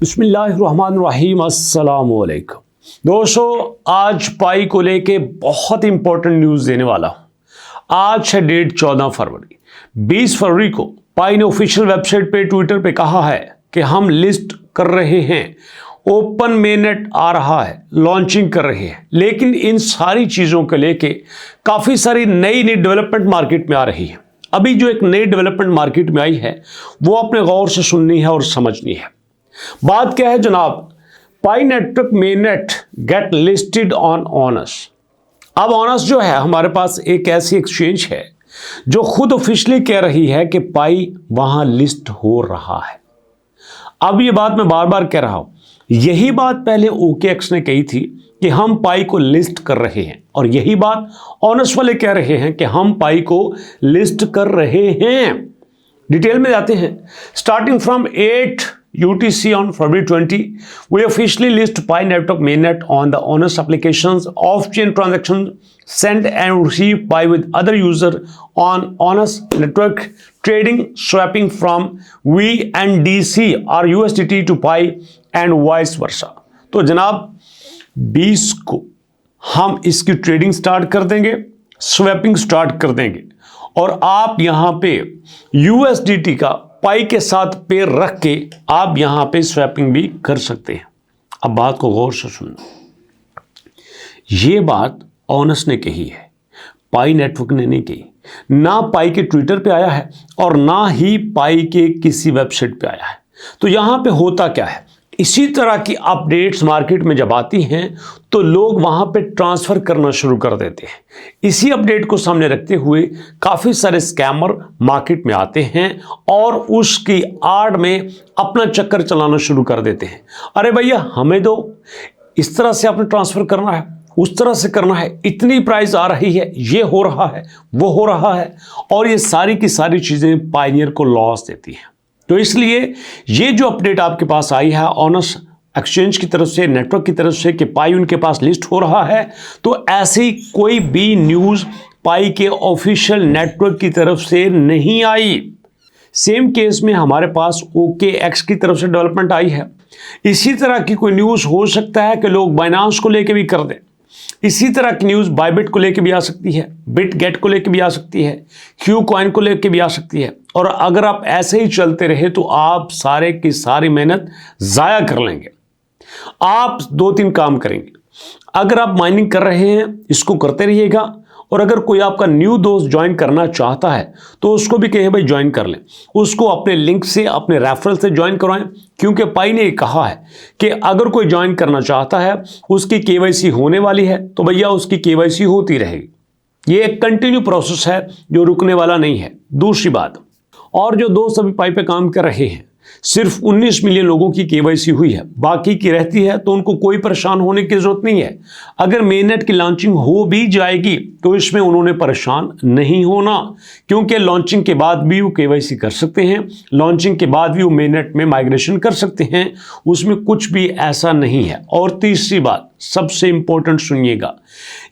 बिस्मिल्लाहिर्रहमानिर्रहीम, अस्सलाम वालेकुम। दोस्तों, आज पाई को लेके बहुत इंपॉर्टेंट न्यूज़ देने वाला हूँ। आज है डेट 14 फरवरी। 20 फरवरी को पाई ने ऑफिशियल वेबसाइट पे ट्विटर पे कहा है कि हम लिस्ट कर रहे हैं, ओपन मेननेट आ रहा है, लॉन्चिंग कर रहे हैं। लेकिन इन सारी चीज़ों को लेके काफ़ी सारी नई डेवलपमेंट मार्केट में आ रही है। अभी जो एक नई डेवलपमेंट मार्केट में आई है वो अपने गौर से सुननी है और समझनी है। बात क्या है जनाब? Pi network mainnet get listed on Onus. अब ऑनस जो है हमारे पास एक ऐसी एक्सचेंज है जो खुद ऑफिशियली कह रही है कि पाई वहां लिस्ट हो रहा है। अब ये बात मैं बार बार कह रहा हूं, यही बात पहले OKX ने कही थी कि हम पाई को लिस्ट कर रहे हैं, और यही बात ऑनस वाले कह रहे हैं कि हम पाई को लिस्ट कर रहे हैं। डिटेल में जाते हैं। Starting from 8 UTC on February 20, we officially list Pi Network Mainnet on the Onus applications. Off-chain transactions send and receive Pi with other user on Onus network, trading, swapping from VNDC or USDT to Pi and vice versa. तो जनाब 20 को हम इसकी trading start कर देंगे, swapping start कर देंगे, और आप यहां पे USDT का पाई के साथ पेयर रख के आप यहां पे स्वैपिंग भी कर सकते हैं। अब बात को गौर से सुनना। ये बात ऑनस ने कही है, पाई नेटवर्क ने नहीं कही। ना पाई के ट्विटर पे आया है और ना ही पाई के किसी वेबसाइट पे आया है। तो यहां पे होता क्या है, इसी तरह की अपडेट्स मार्केट में जब आती हैं तो लोग वहां पे ट्रांसफर करना शुरू कर देते हैं। इसी अपडेट को सामने रखते हुए काफी सारे स्कैमर मार्केट में आते हैं और उसकी आड़ में अपना चक्कर चलाना शुरू कर देते हैं। अरे भैया हमें दो, इस तरह से आपने ट्रांसफर करना है, उस तरह से करना है, इतनी प्राइस आ रही है, ये हो रहा है, वो हो रहा है, और ये सारी की सारी चीजें पायनियर को लॉस देती हैं। तो इसलिए ये जो अपडेट आपके पास आई है ऑनस एक्सचेंज की तरफ से, नेटवर्क की तरफ से, कि पाई उनके पास लिस्ट हो रहा है, तो ऐसी कोई भी न्यूज़ पाई के ऑफिशियल नेटवर्क की तरफ से नहीं आई। सेम केस में हमारे पास OKX की तरफ से डेवलपमेंट आई है। इसी तरह की कोई न्यूज़ हो सकता है कि लोग बाइनांस को लेकर भी कर दें। इसी तरह की न्यूज़ बायबिट को लेकर भी आ सकती है, बिटगेट को लेकर भी आ सकती है, क्यू कॉइन को लेकर भी आ सकती है। और अगर आप ऐसे ही चलते रहे तो आप सारे की सारी मेहनत ज़ाया कर लेंगे। आप 2-3 काम करेंगे। अगर आप माइनिंग कर रहे हैं, इसको करते रहिएगा, और अगर कोई आपका न्यू दोस्त ज्वाइन करना चाहता है तो उसको भी कहें भाई ज्वाइन कर लें, उसको अपने लिंक से, अपने रेफरल से ज्वाइन करवाएं। क्योंकि पाई ने कहा है कि अगर कोई ज्वाइन करना चाहता है, उसकी KYC होने वाली है, तो भैया उसकी KYC होती रहेगी। ये एक कंटिन्यू प्रोसेस है जो रुकने वाला नहीं है। दूसरी बात, और जो दोस्त अभी पाई पे काम कर रहे हैं, सिर्फ 19 मिलियन लोगों की KYC हुई है, बाकी की रहती है, तो उनको कोई परेशान होने की जरूरत नहीं है। अगर मेननेट की लॉन्चिंग हो भी जाएगी तो इसमें उन्होंने परेशान नहीं होना, क्योंकि लॉन्चिंग के बाद भी वो KYC कर सकते हैं, लॉन्चिंग के बाद भी वो मेननेट में माइग्रेशन कर सकते हैं, उसमें कुछ भी ऐसा नहीं है। और तीसरी बात सबसे इंपॉर्टेंट सुनिएगा,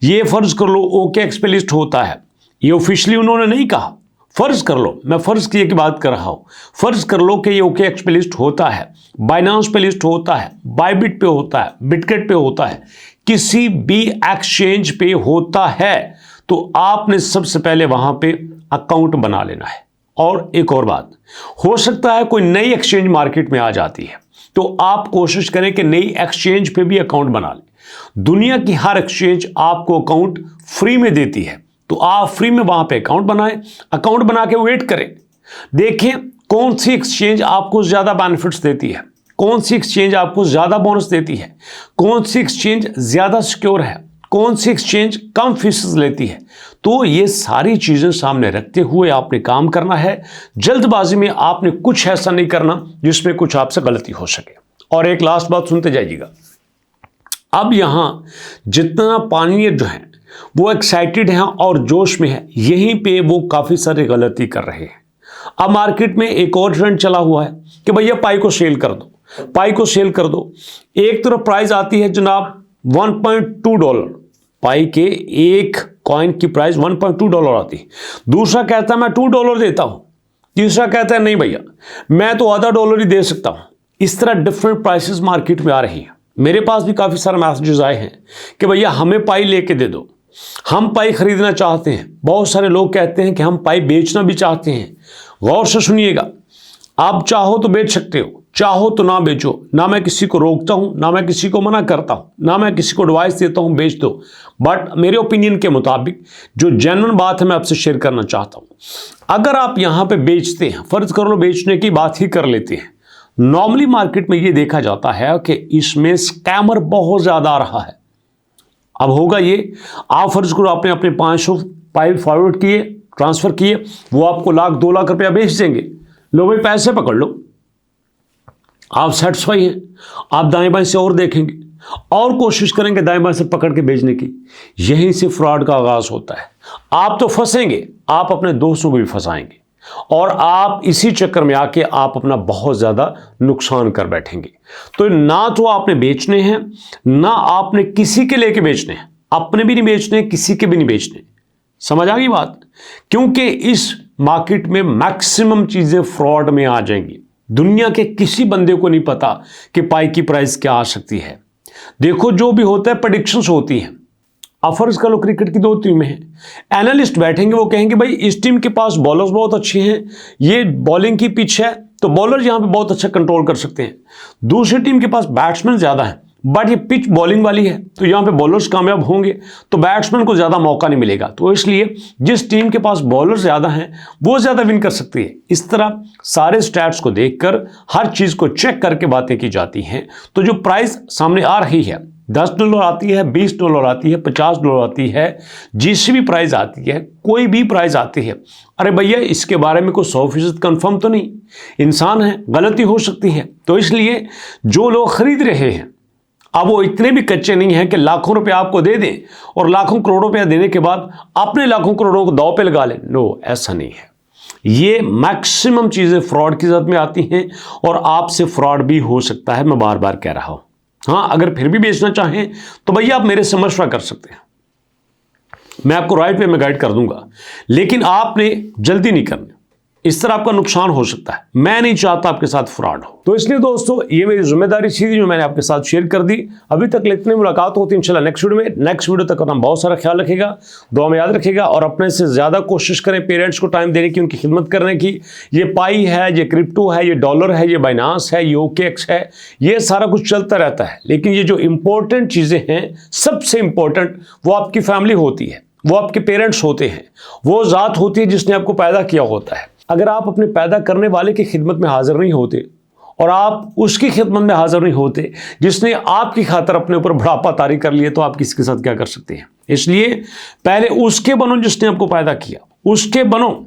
ये फर्ज कर लो OKX पे लिस्ट होता है, ये ऑफिशियली उन्होंने नहीं कहा, फर्ज कर लो, मैं फर्ज किए की बात कर रहा हूं, फर्ज कर लो कि ये OKX पे लिस्ट होता है, बाइनांस पे लिस्ट होता है, बायबिट पे होता है, बिटगेट पे होता है, किसी भी एक्सचेंज पे होता है, तो आपने सबसे पहले वहां पे अकाउंट बना लेना है। और एक और बात, हो सकता है कोई नई एक्सचेंज मार्केट में आ जाती है, तो आप कोशिश करें कि नई एक्सचेंज पे भी अकाउंट बना लें। दुनिया की हर एक्सचेंज आपको अकाउंट फ्री में देती है, तो आप फ्री में वहां पे अकाउंट बनाएं, अकाउंट बना के वेट करें, देखें कौन सी एक्सचेंज आपको ज्यादा बेनिफिट्स देती है, कौन सी एक्सचेंज आपको ज्यादा बोनस देती है, कौन सी एक्सचेंज ज्यादा सिक्योर है, कौन सी एक्सचेंज कम फीस लेती है। तो ये सारी चीजें सामने रखते हुए आपने काम करना है। जल्दबाजी में आपने कुछ ऐसा नहीं करना जिसमें कुछ आपसे गलती हो सके। और एक लास्ट बात सुनते जाइएगा। अब यहां जितना पायनियर जो है वो एक्साइटेड हैं और जोश में है, यहीं पे वो काफी सारी गलती कर रहे हैं। अब मार्केट में एक और ट्रेंड चला हुआ है कि भैया पाई को सेल कर दो, पाई को सेल कर दो। एक तरफ प्राइस आती है जनाब $1.2, पाई के एक कॉइन की प्राइस $1.2 आती है। दूसरा कहता है मैं $2 देता हूं, तीसरा कहता है नहीं भैया मैं तो आधा $1 ही दे सकता हूं। इस तरह डिफरेंट प्राइसेस मार्केट में आ रही हैं। मेरे पास भी काफ़ी सारे मैसेजेस आए हैं कि भैया हमें पाई लेके दे दो, हम पाई खरीदना चाहते हैं। बहुत सारे लोग कहते हैं कि हम पाई बेचना भी चाहते हैं। गौर से सुनिएगा, आप चाहो तो बेच सकते हो, चाहो तो ना बेचो। ना मैं किसी को रोकता हूं, ना मैं किसी को मना करता हूं, ना मैं किसी को एडवाइस देता हूं बेच दो। बट मेरे ओपिनियन के मुताबिक जो जेन्युइन बात है मैं आपसे शेयर करना चाहता हूं। अगर आप यहां पे बेचते हैं, फर्ज कर लो बेचने की बात ही कर लेते हैं, नॉर्मली मार्केट में ये देखा जाता है कि इसमें स्कैमर बहुत ज्यादा आ रहा है। अब होगा ये, आप फर्ज करो आपने अपने 500 पाई फॉरवर्ड किए, ट्रांसफर किए, वो आपको लाख 2 लाख रुपया बेच देंगे। लो भाई पैसे पकड़ लो, आप सेटिस्फाई हैं, आप दाएं बाएं से और देखेंगे और कोशिश करेंगे दाएं बाएं से पकड़ के बेचने की। यहीं से फ्रॉड का आगाज होता है। आप तो फंसेंगे, आप अपने दोस्तों को भी फंसाएंगे और आप इसी चक्कर में आके आप अपना बहुत ज्यादा नुकसान कर बैठेंगे। तो ना तो आपने बेचने हैं, ना आपने किसी के लेके बेचने हैं, अपने भी नहीं बेचने, किसी के भी नहीं बेचने। समझ आ गई बात? क्योंकि इस मार्केट में मैक्सिमम चीजें फ्रॉड में आ जाएंगी। दुनिया के किसी बंदे को नहीं पता कि पाई की प्राइस क्या आ सकती है। देखो जो भी होता है प्रेडिक्शंस होती हैं। अब फर्ज कर लो क्रिकेट की 2 टीमें हैं, एनालिस्ट बैठेंगे, वो कहेंगे भाई इस टीम के पास बॉलर्स बहुत अच्छे हैं, ये बॉलिंग की पिच है तो बॉलर यहां पे बहुत अच्छा कंट्रोल कर सकते हैं। दूसरी टीम के पास बैट्समैन ज्यादा है बट ये पिच बॉलिंग वाली है तो यहां पे बॉलर्स कामयाब होंगे, तो बैट्समैन को ज्यादा मौका नहीं मिलेगा। तो इसलिए जिस टीम के पास बॉलर ज्यादा हैं वो ज्यादा विन कर सकती है। इस तरह सारे स्टैट्स को देखकर हर चीज को चेक करके बातें की जाती हैं। तो जो प्राइस सामने आ रही है, $10 आती है, $20 आती है, $50 आती है, जिस भी प्राइस आती है, कोई भी प्राइस आती है, अरे भैया इसके बारे में कोई 100% कंफर्म तो नहीं, इंसान है, गलती हो सकती है। तो इसलिए जो लोग खरीद रहे हैं अब वो इतने भी कच्चे नहीं हैं कि लाखों रुपए आपको दे दें और लाखों करोड़ों रुपया देने के बाद अपने लाखों करोड़ों को दांव पे लगा लें। नो, ऐसा नहीं है। ये मैक्सिमम चीजें फ्रॉड की जरूरत में आती हैं और आपसे फ्रॉड भी हो सकता है, मैं बार बार कह रहा हूं। हाँ, अगर फिर भी बेचना चाहें तो भैया आप मेरे से मशवरा कर सकते हैं, मैं आपको राइट वे में गाइड कर दूंगा, लेकिन आपने जल्दी नहीं करनी, इस तरह आपका नुकसान हो सकता है। मैं नहीं चाहता आपके साथ फ्रॉड हो। तो इसलिए दोस्तों ये मेरी जिम्मेदारी थी जो मैंने आपके साथ शेयर कर दी। अभी तक इतनी मुलाकात होती है इंशाल्लाह नेक्स्ट वीडियो में। नेक्स्ट वीडियो तक अपना बहुत सारा ख्याल रखेगा, दुआ में याद रखेगा और अपने से ज्यादा कोशिश करें पेरेंट्स को टाइम देने की, उनकी खिदमत करने की। ये पाई है, ये क्रिप्टो है, ये डॉलर है, ये बाइनांस है, ये OKX है, ये सारा कुछ चलता रहता है, लेकिन ये जो इंपॉर्टेंट चीजें हैं, सबसे इंपॉर्टेंट वो आपकी फैमिली होती है, वो आपके पेरेंट्स होते हैं, वो जात होती है जिसने आपको पैदा किया होता है। अगर आप अपने पैदा करने वाले की खिदमत में हाजिर नहीं होते और आप उसकी खिदमत में हाजिर नहीं होते जिसने आपकी खातर अपने ऊपर बुढ़ापा तारी कर लिए, तो आप किसके साथ क्या कर सकते हैं। इसलिए पहले उसके बनो जिसने आपको पैदा किया, उसके बनो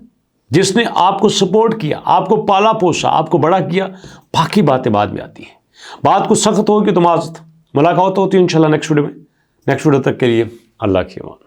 जिसने आपको सपोर्ट किया, आपको पाला पोसा, आपको बड़ा किया। बाकी बातें बाद में आती हैं। बात कुछ सख्त होगी तो मुलाकात होती है इंशाल्लाह नेक्स्ट वीडियो में। नेक्स्ट वीडियो तक के लिए अल्लाह की अमान।